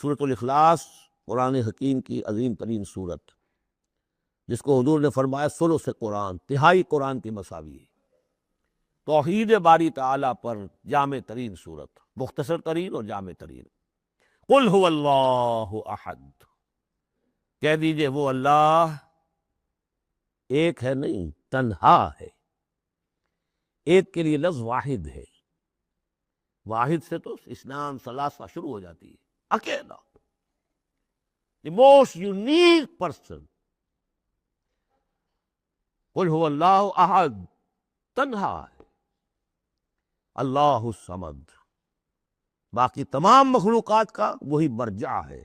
سورۃ الاخلاص قرآن حکیم کی عظیم ترین سورت، جس کو حضور نے فرمایا ثلث قرآن، تہائی قرآن کی مساوی ہے۔ توحید باری تعالیٰ پر جامع ترین سورت، مختصر ترین اور جامع ترین۔ قل هو اللہ احد، کہہ دیجئے وہ اللہ ایک ہے، نہیں تنہا ہے۔ ایک کے لیے لفظ واحد ہے، واحد سے تو اسنان ثلاثہ شروع ہو جاتی ہے، اکیلا، the most unique person۔ قل هو اللہ احد، تنہا ہے، اللہ الصمد، باقی تمام مخلوقات کا وہی مرجع ہے۔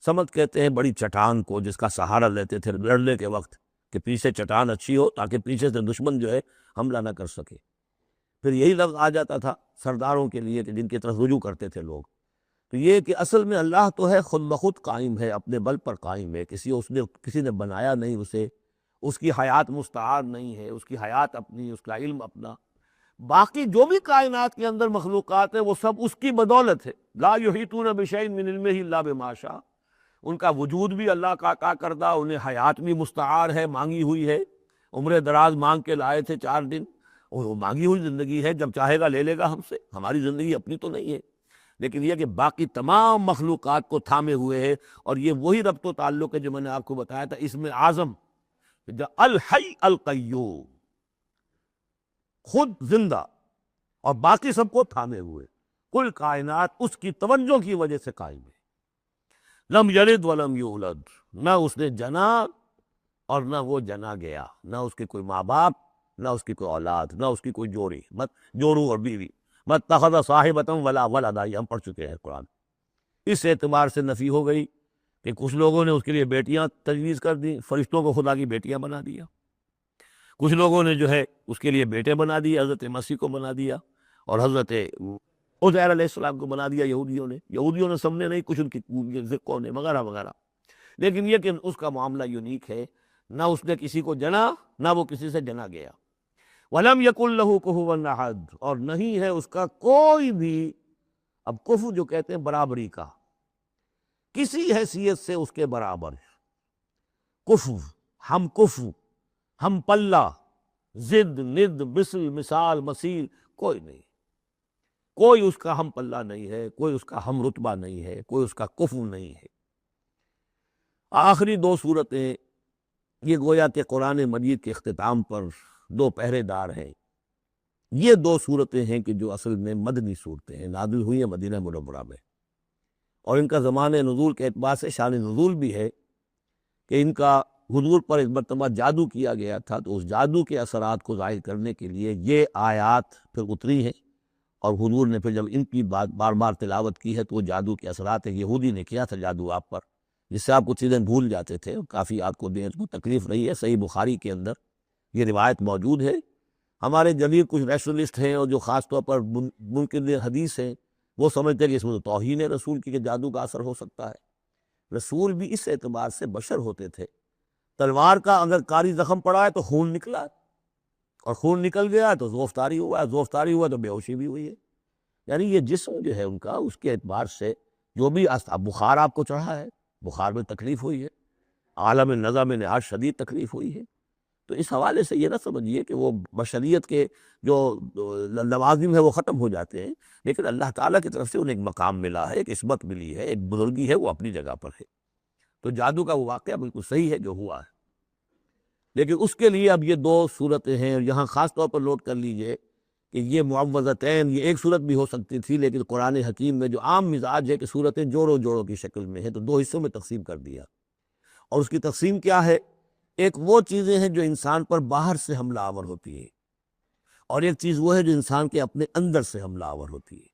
صمد کہتے ہیں بڑی چٹان کو، جس کا سہارا لیتے تھے لڑنے کے وقت، کہ پیچھے چٹان اچھی ہو تاکہ پیچھے سے دشمن جو ہے حملہ نہ کر سکے۔ پھر یہی لفظ آ جاتا تھا سرداروں کے لیے کہ جن کی طرف رجوع کرتے تھے لوگ۔ تو یہ کہ اصل میں اللہ تو ہے، خود بخود قائم ہے، اپنے بل پر قائم ہے، کسی نے بنایا نہیں اسے، اس کی حیات مستعار نہیں ہے، اس کی حیات اپنی، اس کا علم اپنا۔ باقی جو بھی کائنات کے اندر مخلوقات ہیں وہ سب اس کی بدولت ہے۔ لا یحیطون بشیء من علمہ الا بما شاء، ان کا وجود بھی اللہ کا عطا کردہ، انہیں حیات بھی مستعار ہے، مانگی ہوئی ہے۔ عمر دراز مانگ کے لائے تھے 4 دن، اور وہ مانگی ہوئی زندگی ہے، جب چاہے گا لے لے گا ہم سے، ہماری زندگی اپنی تو نہیں ہے۔ لیکن یہ کہ باقی تمام مخلوقات کو تھامے ہوئے ہے، اور یہ وہی ربط و تعلق ہے جو میں نے آپ کو بتایا تھا اسم اعظم، الحی القیوم، خود زندہ اور باقی سب کو تھامے ہوئے۔ کل کائنات اس کی توجہ کی وجہ سے قائم ہے۔ لم یلد ولم یولد، نہ اس نے جنا اور نہ وہ جنا گیا، نہ اس کے کوئی ماں باپ، نہ اس کی کوئی اولاد، نہ اس کی کوئی جوڑی، مت جورو اور بیوی، مت اتخذ صاحبۃ ولا ولدا، یہ ہم پڑھ چکے ہیں قرآن۔ اس اعتبار سے نفی ہو گئی کہ کچھ لوگوں نے اس کے لیے بیٹیاں تجویز کر دی، فرشتوں کو خدا کی بیٹیاں بنا دیا۔ کچھ لوگوں نے جو ہے اس کے لیے بیٹے بنا دیے، حضرت مسیح کو بنا دیا، اور حضرت عزیر علیہ السلام کو بنا دیا یہودیوں نے، سب نے نہیں، کچھ ان کی فرقوں نے، وغیرہ وغیرہ۔ لیکن یہ کہ اس کا معاملہ یونیک ہے، نہ اس نے کسی کو جنا، نہ وہ کسی سے جنا گیا۔ وَلَمْ يَكُنْ لَهُ كُفُوًا أَحَدٌ، اور نہیں ہے اس کا کوئی بھی، اب کفو جو کہتے ہیں برابری کا، کسی حیثیت سے اس کے برابر، کفو، ہم پلہ، ضد، ند، مثل، مثال، مثیل، کوئی نہیں، کوئی اس کا ہم پلہ نہیں ہے، کوئی اس کا ہم رتبہ نہیں ہے، کوئی اس کا کفو نہیں ہے۔ آخری 2 صورتیں یہ گویا کہ قرآن مجید کے اختتام پر 2 پہرے دار ہیں۔ یہ 2 صورتیں ہیں کہ جو اصل میں مدنی صورتیں ہیں، نازل ہوئی ہیں مدینہ منورہ میں، اور ان کا زمانۂ نزول کے اعتبار سے شان نزول بھی ہے کہ ان کا حضور پر ایک مرتبہ جادو کیا گیا تھا، تو اس جادو کے اثرات کو ظاہر کرنے کے لیے یہ آیات پھر اتری ہیں، اور حضور نے پھر جب ان کی بار بار تلاوت کی ہے تو وہ جادو کے اثرات، ایک یہودی نے کیا تھا جادو آپ پر، جس سے آپ کچھ چیزیں بھول جاتے تھے، کافی آپ کو دیر کو تکلیف رہی ہے۔ صحیح بخاری کے اندر یہ روایت موجود ہے۔ ہمارے جلیل کچھ ریشنلسٹ ہیں اور جو خاص طور پر منکر حدیث ہیں، وہ سمجھتے ہیں کہ اس میں تو توہین ہے رسول کی، کہ جادو کا اثر ہو سکتا ہے۔ رسول بھی اس اعتبار سے بشر ہوتے تھے، تلوار کا اگر کاری زخم پڑا ہے تو خون نکلا ہے، اور خون نکل گیا ہے تو زوفتاری ہوا ہے، زوفتاری ہوا تو بے ہوشی بھی ہوئی ہے۔ یعنی یہ جسم جو ہے ان کا، اس کے اعتبار سے جو بھی بخار آپ کو چڑھا ہے، بخار میں تکلیف ہوئی ہے، عالم نزع میں نہایت شدید تکلیف ہوئی ہے۔ تو اس حوالے سے یہ نہ سمجھیے کہ وہ بشریت کے جو لوازم ہے وہ ختم ہو جاتے ہیں، لیکن اللہ تعالیٰ کی طرف سے انہیں ایک مقام ملا ہے، ایک عصمت ملی ہے، ایک بزرگی ہے، وہ اپنی جگہ پر ہے۔ تو جادو کا وہ واقعہ بالکل صحیح ہے جو ہوا ہے، لیکن اس کے لیے اب یہ 2 صورتیں ہیں، اور یہاں خاص طور پر نوٹ کر لیجئے کہ یہ معوذتین، یہ ایک صورت بھی ہو سکتی تھی، لیکن قرآن حکیم میں جو عام مزاج ہے کہ صورتیں جوڑوں جوڑوں کی شکل میں ہے، تو 2 حصوں میں تقسیم کر دیا۔ اور اس کی تقسیم کیا ہے؟ ایک وہ چیزیں ہیں جو انسان پر باہر سے حملہ آور ہوتی ہے، اور ایک چیز وہ ہے جو انسان کے اپنے اندر سے حملہ آور ہوتی ہے۔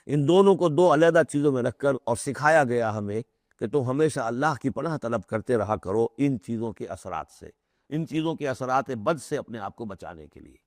ان دونوں کو 2 علیحدہ چیزوں میں رکھ کر اور سکھایا گیا ہمیں کہ تم ہمیشہ اللہ کی پناہ طلب کرتے رہا کرو ان چیزوں کے اثرات سے، ان چیزوں کے اثرات بد سے اپنے آپ کو بچانے کے لیے۔